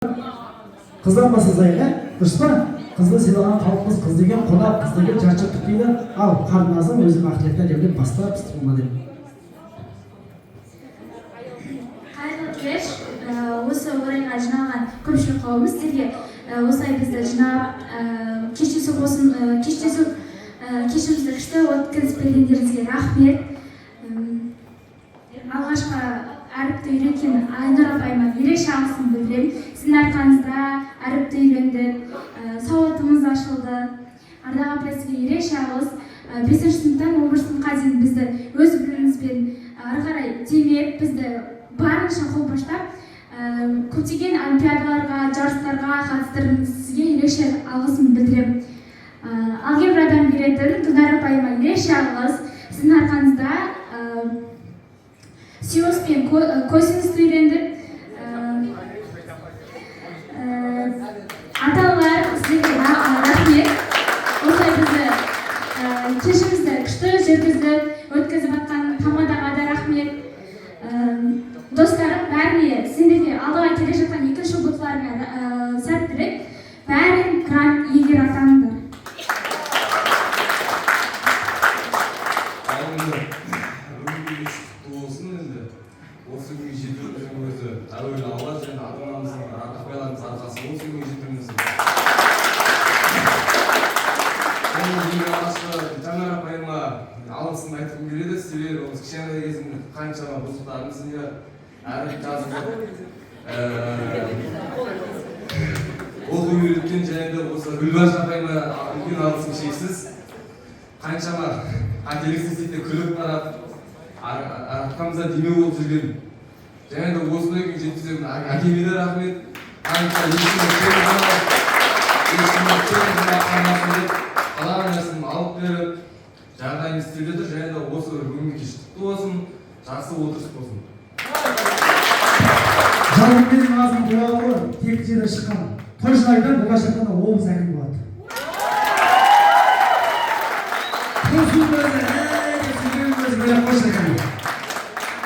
Қыздан басызайға, дұрыс па? Қызды сыйлаған халықпыз, қыз деген қонақ, қыз деген жарчықтық дейді. Ал қарыназың өзің ақылеттен жемдеп бастап болма деп. Қайырлы кеш, осы орайға жиналған көпшілік қауым сіздерге осылай бізді жинап, кешімізді күшті өткізіп бергендеріңізге рахмет. Алғашқы әріпті үйреткен Айнұр апайыма ерекше алғысымды білдіремін. Сіздің арқаңызда әріпті үйрендік, сауатымыз ашылды. Ардақ апай, сізге ерекше алғыс. 5-ші сыныптан 11-ші сыныпқа дейін бізді өз білімімізбен ары қарай демеп, бізді барынша қолпаштап, көптеген олимпиадаларға, жарыстарға қатыстырдыңыз. Сізге ерекше алғысымды білдіремін. Алгебрадан беретін Гүлнар апайыма ерекше алғыс. Сіздің арқаңызда синус пен косинусты үйрендік. Аталар, сіздерге рахмет. Осылай бізді кешімізді күшті жүргізіп, өткізіп жатқан Тамадаға да рахмет. Достарым, бәріне, сендерге алдыға келе жатқан екінші ұбытыларына сәттілік, бәрін грант иегері атаныңдар. Осы күнге жетудің өзі әуелі Алла және ата-анамыздың ата-бабаларымыздың арқасы. Осы күнге жетуіміз. Ең алғашқы Жанар апайыма алғысымды айтқым келеді. Себебі осы кішкентай кезімде қаншама бұзықтарымыз әріп жазып оқу үйреткен, және де осы Гүлбаш апайыма үлкен алғысым шексіз. Қаншама қателіксіз істейді күліп қарап, арқамызда демеу болып жүрген, және де осындай күн жеткізген әкеме де рахмет. Қанша қалаған нәрсені алып беріп, жағдайымыз істеп жатыр, және де осы бүгінгі кеш құтты болсын, жақсы отырыс болсын. Жалын менің азым туралы тек жерде шыққан Тойшылайдан болашақта облыс әкімі болады.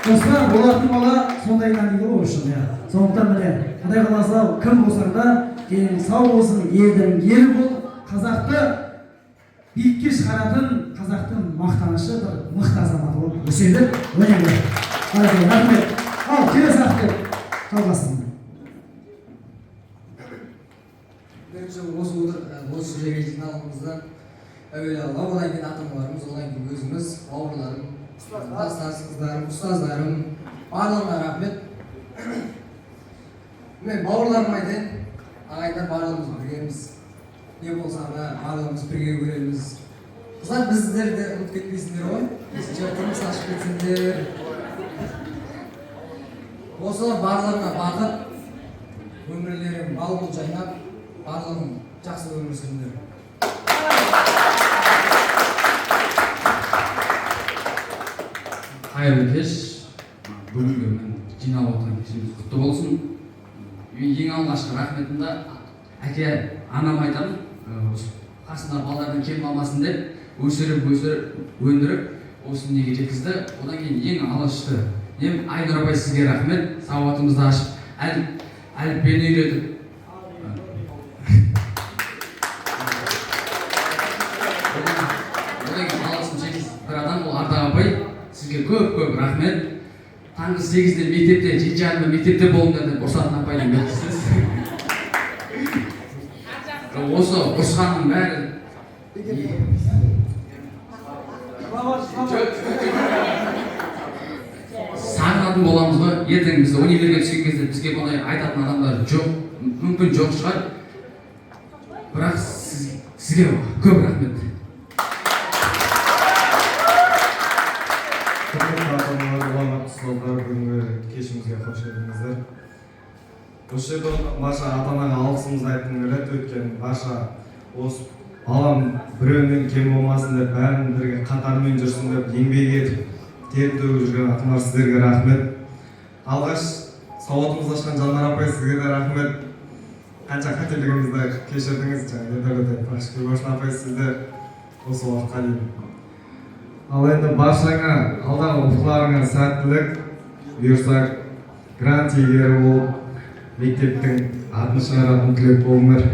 Достар, болатын бала сондайдан дейді ғой үшін. Сондықтан міне, Құдай қаласа кім болсаң да, кейін сау болсын, елдің ел бол, қазақты биікке шығаратын, қазақтың мақтанышы бір мықты азаматы болып өседі. Өнеге. Рахмет. Ал, келесі ақпет жалғастырыңыз. Бірінші осы жерге жиналғанымызда әуелі Алла, одан кейін ата-аналарымыз, одан кейін өзіміз, бауырларым, кластастарым, ұстаздарым, барлығына рахмет. Мен бауырларым айтайын, ағайындар барлығымыз біргеміз. Не болса да барлығымыз бірге көреміз. Қыздар, біздерді ұмытып кетпейсіңдер ғой. Тұрмыс ашып кетсеңдер. Осы барлығына бақыт, өмірлерің бал-бұл жайнап, барлығын жақсы өмір сүріңдер. Қайырлы кеш, бүгінгі мен жинап отырған кешіміз құтты болсын. Ең алғашқы рахметімді әке анам айтамын, қасындағы балалардың кем қалмасын деп өсіріп өндіріп осы неге жеткізді. Одан кейін ең алғашқы Айнұр апай, сізге рахмет, сауатымызды ашып, әліппені үйретіп. Одан кейін алғысым шексіз бір адам, ол Ардақ апай. Сізге көп рахмет. Таңғы 8-де мектепте, 7:30-да мектепте болыңдар деп ұрсатын апайдың бетсіз. Осы ұрысқанның бәрі сағынатын боламыз ғой. Ертең бізді универге түскен кезде бізге бұндай айтатын адамдар жоқ, мүмкін жоқ шығар. Бірақ сізге көп рахмет. Бүгінгі кешімізге қош келдіңіздер. Осы жерде барша ата-анаға алғысымызды айтқым келеді. Өйткені барша осы балам біреуінен кем болмасын деп, бәрін бірге қатарымен жүрсін деп, еңбек етіп, тер төгіп жүрген ата-аналар, сіздерге рахмет. Алғаш сауатымызды ашқан Жанар апай, сізге де рахмет. Қанша қателігімізді кешірдіңіз. Гүлбаш апай, сізді осы уақытқа дейін. Ал енді баршаңа алдағы ұбытыларыңа сәттілік, бұйырса грант иегері болып, мектептің атын шығаратын түлек болыңдар.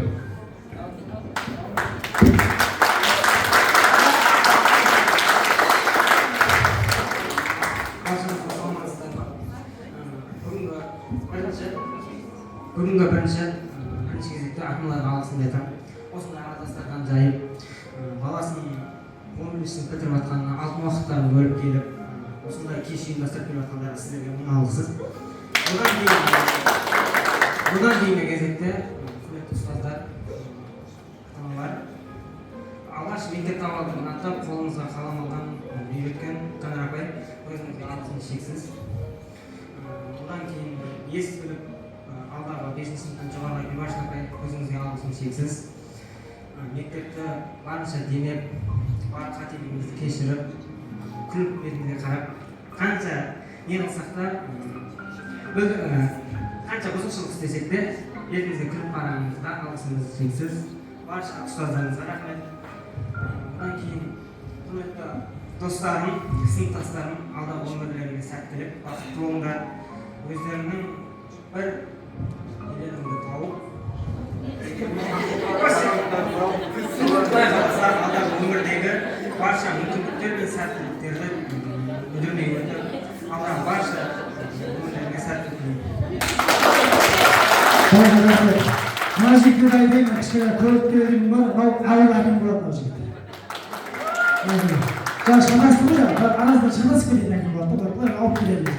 Бүгінгі бірінші кезекте ата-аналарға алғысымды айтамын. Осындай ардастардан жайып, баласының 11 сынып бітіріп жатқанына алтын уақыттарын бөліп келіп, осындай кеш ұйымдастырып келіп жатқандарға сіздерге мың алғысыз. Бұдан кейінгі кезекте құрметті ұстаздар, ата-аналар, алғаш мектеп табалдырығын аттап, қолыңызға қалам алған, үйреткен Жанар апай, өзіңізге алғысым шексіз. Бұдан кейін ес біліп, алдағы 5 сыныптан жоғарғы Бибашев апай, өзіңізге алғысым шексіз. Мектепті барынша демеп, бар қателігімізді кешіріп, күліп бетімізге қарап, қанша не қылсақ та, қанша бұзушылық істесек те, бетімізге күліп қарағанымызға алғысымыз шексіз. Барша ұстаздарымызға рахмет. Бұдан кейін құрметті достарым, сыныптастарым, алдағы өмірлеріңе сәттілік, бақытты болыңдар. Өздерінің бір елеріңді тауып, алдағы өмірдегі барша мүмкіндіктер мен сәттіліктерді үдемей өтіп, алдағы барша өмірлеріңе сәттілік тілеймін. Мына жігіттер айтайын, кішкене көріктерім бар, мынау ауыл әкім болады мынау жігіттер. Жаңа шамасы ғой, арасында шамасы келетін әкім болады, алып келеді.